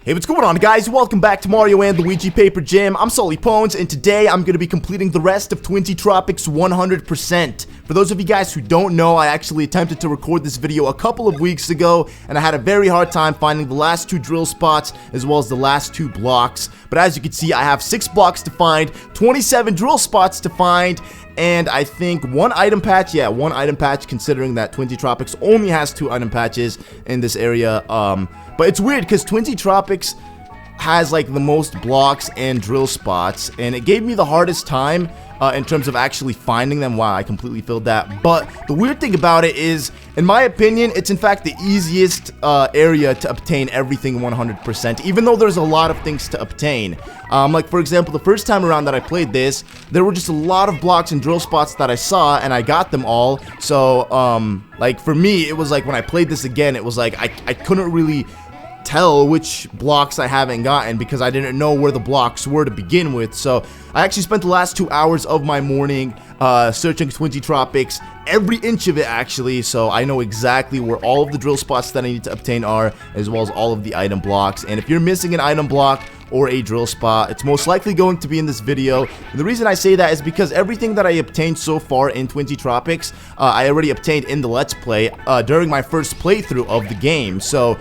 Hey, what's going on, guys? Welcome back to Mario and Luigi Paper Jam. I'm SullyPwnz, and today I'm going to be completing the rest of Twinsy Tropics 100%. For those of you guys who don't know, I actually attempted to record this video a couple of weeks ago, and I had a very hard time finding the last 2 drill spots as well as the last 2 blocks. But as you can see, I have 6 blocks to find, 27 drill spots to find, and I think 1 item patch. Yeah, 1 item patch, considering that Twinsy Tropics only has 2 item patches in this area. But it's weird because Twinsy Tropics has like the most blocks and drill spots, and it gave me the hardest time in terms of actually finding them. Wow, I completely filled that. But the weird thing about it is, in my opinion, it's in fact the easiest area to obtain everything 100%, even though there's a lot of things to obtain. Like for example, the first time around that I played this, there were just a lot of blocks and drill spots that I saw, and I got them all. So like for me, it was like when I played this again, it was like I couldn't really tell which blocks I haven't gotten because I didn't know where the blocks were to begin with. So I actually spent the last 2 hours of my morning searching Twinsy Tropics, every inch of it actually, so I know exactly where all of the drill spots that I need to obtain are, as well as all of the item blocks. And if you're missing an item block or a drill spot, it's most likely going to be in this video. And the reason I say that is because everything that I obtained so far in Twinsy Tropics, I already obtained in the Let's Play during my first playthrough of the game. So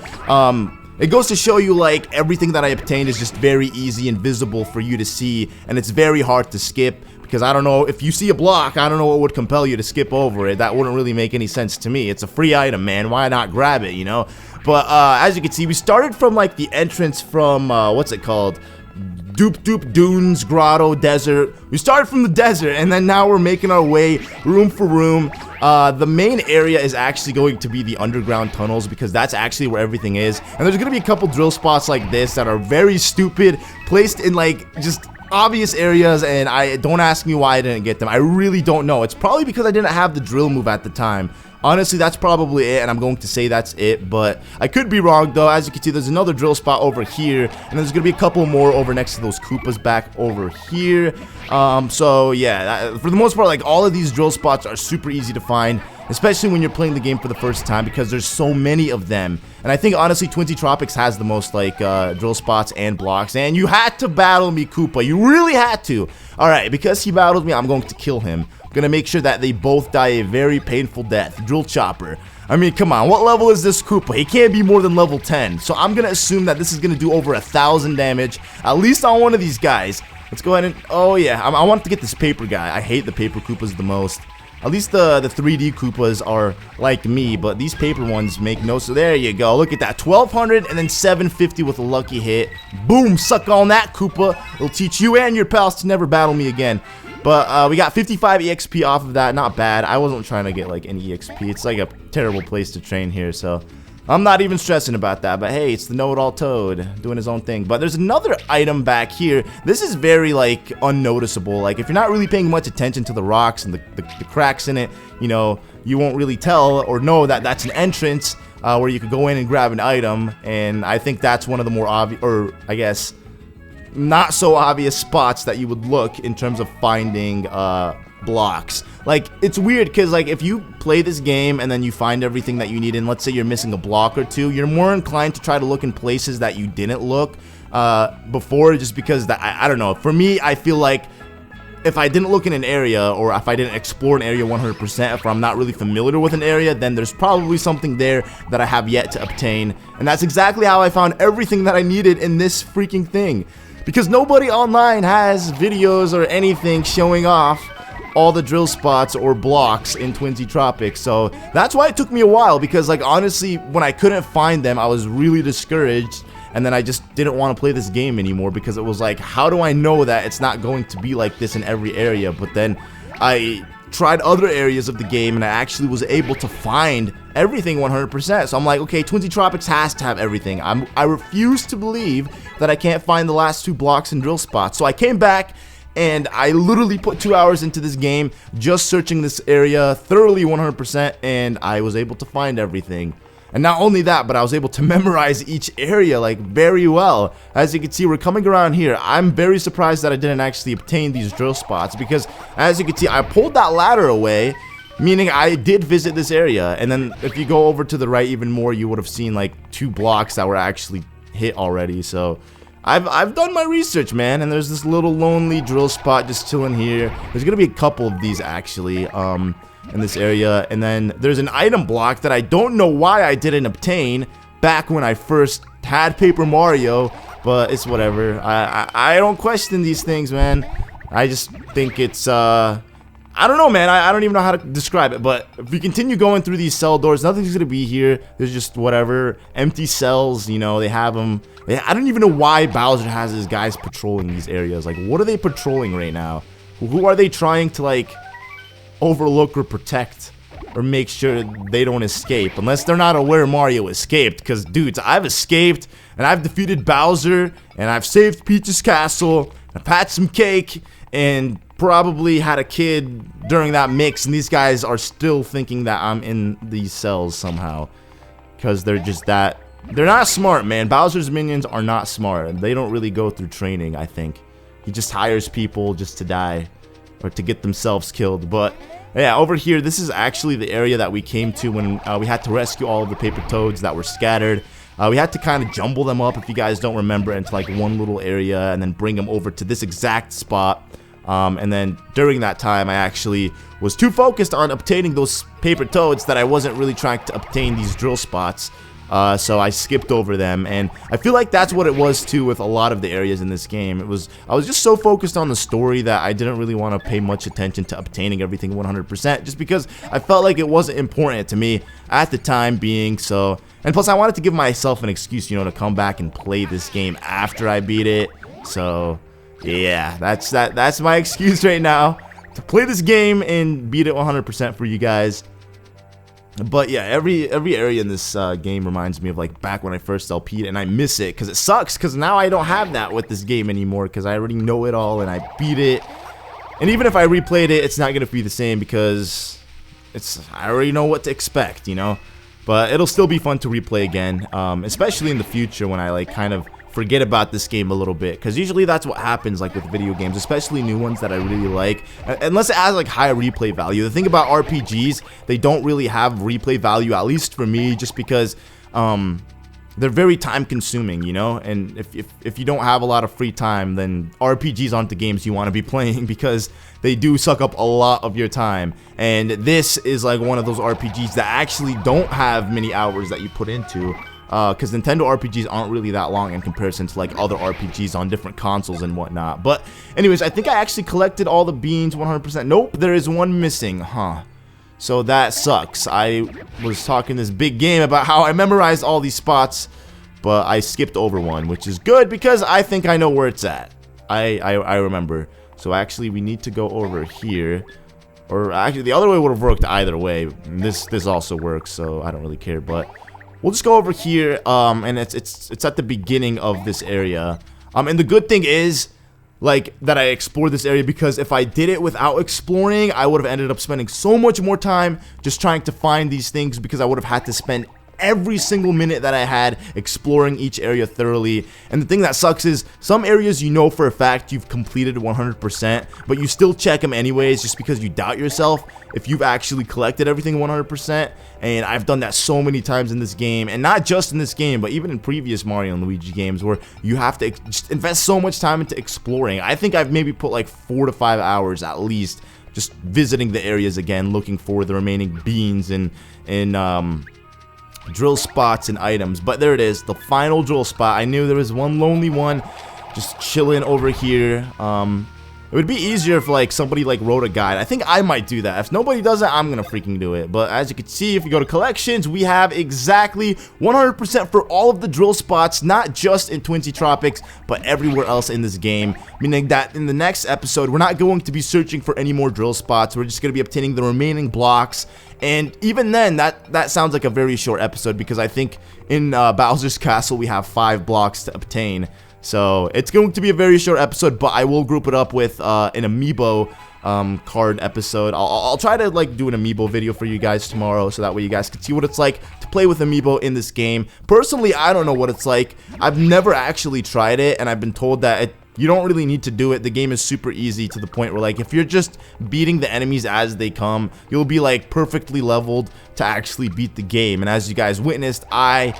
it goes to show you, like, everything that I obtained is just very easy and visible for you to see, and it's very hard to skip, because I don't know, if you see a block, I don't know what would compel you to skip over it. That wouldn't really make any sense to me. It's a free item, man. Why not grab it, you know? But as you can see, we started from, like, the entrance from, what's it called? Doop Dunes, Grotto, Desert. We started from the desert, and then now we're making our way room for room. The main area is actually going to be the underground tunnels, because that's actually where everything is. And there's gonna be a couple drill spots like this that are very stupid, placed in like just obvious areas, and don't ask me why I didn't get them. I really don't know. It's probably because I didn't have the drill move at the time. Honestly, that's probably it, and I'm going to say that's it, but I could be wrong, though. As you can see, there's another drill spot over here, and there's going to be a couple more over next to those Koopas back over here. So, yeah, for the most part, like, all of these drill spots are super easy to find, especially when you're playing the game for the first time, because there's so many of them. And I think, honestly, Twinsy Tropics has the most, like, drill spots and blocks, and you had to battle me, Koopa. You really had to. Alright, because he battled me, I'm going to kill him. I'm gonna make sure that they both die a very painful death. Drill chopper. I mean, come on, what level is this Koopa? He can't be more than level 10. So I'm gonna assume that this is gonna do over 1,000 damage, at least on one of these guys. Let's go ahead and, oh yeah, I want to get this paper guy. I hate the paper Koopas the most. At least the 3D Koopas are like me, but these paper ones make no. So there you go. Look at that. 1,200 and then 750 with a lucky hit. Boom, suck on that, Koopa. It'll teach you and your pals to never battle me again. But we got 55 EXP off of that. Not bad. I wasn't trying to get like any EXP. It's like a terrible place to train here, so I'm not even stressing about that. But hey, it's the know-it-all Toad doing his own thing. But there's another item back here. This is very like unnoticeable. Like if you're not really paying much attention to the rocks and the cracks in it, you know, you won't really tell or know that that's an entrance where you could go in and grab an item. And I think that's one of the more obvious, or I guess not so obvious spots that you would look in terms of finding blocks. Like, it's weird because like if you play this game and then you find everything that you need, and let's say you're missing a block or two, you're more inclined to try to look in places that you didn't look before, just because that I don't know, for me, I feel like if I didn't look in an area, or if I didn't explore an area 100%, if I'm not really familiar with an area, then there's probably something there that I have yet to obtain. And that's exactly how I found everything that I needed in this freaking thing. Because nobody online has videos or anything showing off all the drill spots or blocks in Twinsy Tropics. So that's why it took me a while, because like honestly, when I couldn't find them, I was really discouraged. And then I just didn't want to play this game anymore, because it was like, how do I know that it's not going to be like this in every area? But then I tried other areas of the game, and I actually was able to find everything 100%. So I'm like, okay, Twinsy Tropics has to have everything. I refuse to believe that I can't find the last 2 blocks and drill spots. So I came back, and I literally put 2 hours into this game, just searching this area thoroughly 100%, and I was able to find everything. And not only that, but I was able to memorize each area like very well. As you can see, we're coming around here. I'm very surprised that I didn't actually obtain these drill spots, because as you can see, I pulled that ladder away, meaning I did visit this area. And then if you go over to the right even more, you would have seen like 2 blocks that were actually hit already. So I've done my research, man, and there's this little lonely drill spot just chilling here. There's gonna be a couple of these actually in this area, and then there's an item block that I don't know why I didn't obtain back when I first had Paper Mario, but it's whatever. I don't question these things, man. I just think it's I don't know, man. I don't even know how to describe it, but if we continue going through these cell doors, nothing's gonna be here. There's just whatever empty cells, you know. They have them. I don't even know why Bowser has his guys patrolling these areas. Like, what are they patrolling right now? Who are they trying to, like, overlook or protect or make sure they don't escape? Unless they're not aware Mario escaped. Because, dudes, I've escaped, and I've defeated Bowser, and I've saved Peach's castle, I've had some cake, and probably had a kid during that mix, and these guys are still thinking that I'm in these cells somehow. Because they're just that... They're not smart, man. Bowser's minions are not smart. They don't really go through training, I think. He just hires people just to die. Or to get themselves killed. But, yeah, over here, this is actually the area that we came to when we had to rescue all of the paper toads that were scattered. We had to kind of jumble them up, if you guys don't remember, into like one little area, and then bring them over to this exact spot. And then during that time, I actually was too focused on obtaining those paper toads that I wasn't really trying to obtain these drill spots. So I skipped over them, and I feel like that's what it was too with a lot of the areas in this game. I was just so focused on the story that I didn't really want to pay much attention to obtaining everything 100%, just because I felt like it wasn't important to me at the time being. So, and plus I wanted to give myself an excuse, you know, to come back and play this game after I beat it. So yeah, that's my excuse right now, to play this game and beat it 100% for you guys. But yeah, every area in this game reminds me of like back when I first LP'd, and I miss it because it sucks, because now I don't have that with this game anymore, because I already know it all and I beat it. And even if I replayed it, it's not going to be the same because I already know what to expect, you know. But it'll still be fun to replay again, especially in the future when I like kind of forget about this game a little bit, because usually that's what happens like with video games, especially new ones that I really like, unless it has like high replay value. The thing about RPGs, they don't really have replay value, at least for me, just because they're very time consuming, you know. And if you don't have a lot of free time, then RPGs aren't the games you want to be playing, because they do suck up a lot of your time. And this is like one of those RPGs that actually don't have many hours that you put into, because Nintendo RPGs aren't really that long in comparison to like other RPGs on different consoles and whatnot. But anyways, I think I actually collected all the beans 100%. Nope, there is one missing, huh? So that sucks. I was talking this big game about how I memorized all these spots, but I skipped over one, which is good because I think I know where it's at. I remember. So actually we need to go over here. Or actually the other way would have worked either way. This also works, so I don't really care, but we'll just go over here, and it's at the beginning of this area. And the good thing is, like, that I explored this area, because if I did it without exploring, I would have ended up spending so much more time just trying to find these things, because I would have had to spend every single minute that I had exploring each area thoroughly. And the thing that sucks is, some areas you know for a fact you've completed 100%, but you still check them anyways just because you doubt yourself if you've actually collected everything 100%. And I've done that so many times in this game, and not just in this game, but even in previous Mario and Luigi games, where you have to just invest so much time into exploring. I think I've maybe put like 4 to 5 hours at least just visiting the areas again, looking for the remaining beans and drill spots and items. But there it is, the final drill spot. I knew there was one lonely one just chilling over here. It would be easier if like somebody like wrote a guide. I think I might do that. If nobody does it, I'm gonna freaking do it. But as you can see, if you go to collections, we have exactly 100% for all of the drill spots, not just in Twinsy Tropics, but everywhere else in this game. Meaning that in the next episode, we're not going to be searching for any more drill spots. We're just gonna be obtaining the remaining blocks. And even then, that sounds like a very short episode, because I think in Bowser's Castle we have 5 blocks to obtain. So it's going to be a very short episode, but I will group it up with an amiibo card episode. I'll try to like do an amiibo video for you guys tomorrow, so that way you guys can see what it's like to play with amiibo in this game. Personally, I don't know what it's like. I've never actually tried it, and I've been told that it you don't really need to do it. The game is super easy to the point where, like, if you're just beating the enemies as they come, you'll be like perfectly leveled to actually beat the game. And as you guys witnessed, I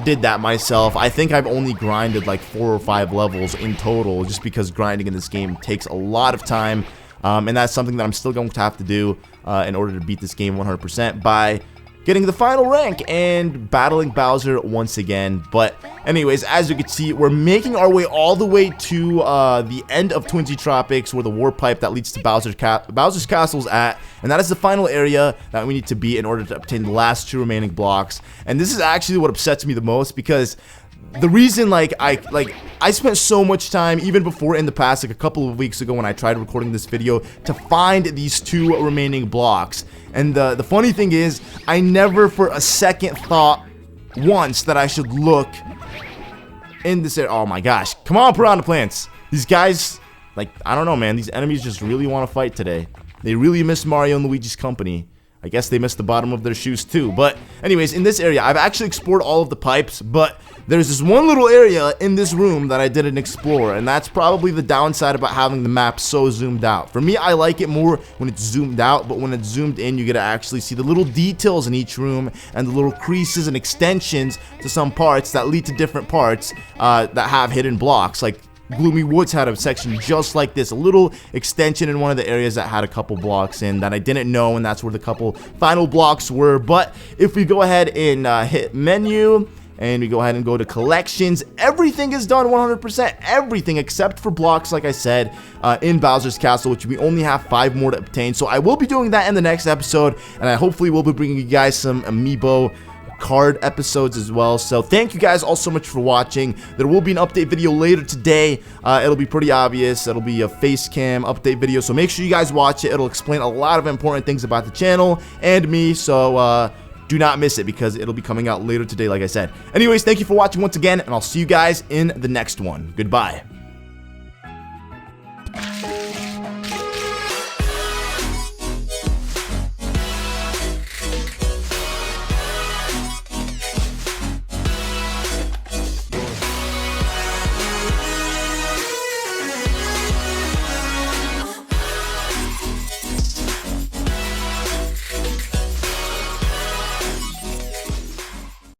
did that myself. I think I've only grinded like 4 or 5 levels in total, just because grinding in this game takes a lot of time, and that's something that I'm still going to have to do in order to beat this game 100% by getting the final rank and battling Bowser once again. But anyways, as you can see, we're making our way all the way to the end of Twinsy Tropics, where the warp pipe that leads to Bowser's Castle is at, and that is the final area that we need to beat in order to obtain the last 2 remaining blocks. And this is actually what upsets me the most, because the reason, I spent so much time, even before in the past, like a couple of weeks ago when I tried recording this video, to find these 2 remaining blocks. And the funny thing is, I never for a second thought once that I should look in this area. Oh my gosh. Come on, Piranha Plants. These guys, like, I don't know, man. These enemies just really want to fight today. They really miss Mario and Luigi's company. I guess they missed the bottom of their shoes too. But anyways, in this area, I've actually explored all of the pipes, but there's this one little area in this room that I didn't explore, and that's probably the downside about having the map so zoomed out. For me, I like it more when it's zoomed out, but when it's zoomed in, you get to actually see the little details in each room and the little creases and extensions to some parts that lead to different parts that have hidden blocks. Like Gloomy Woods had a section just like this, a little extension in one of the areas that had a couple blocks in that I didn't know, and that's where the couple final blocks were. But if we go ahead and hit menu, and we go ahead and go to collections, everything is done 100%, everything except for blocks, like I said, in Bowser's Castle, which we only have 5 more to obtain. So I will be doing that in the next episode, and I hopefully will be bringing you guys some amiibo card episodes as well. So thank you guys all so much for watching. There will be an update video later today. It'll be pretty obvious. It'll be a face cam update video, so make sure you guys watch it. It'll explain a lot of important things about the channel and me, so do not miss it, because it'll be coming out later today, like I said. Anyways, thank you for watching once again, and I'll see you guys in the next one. Goodbye.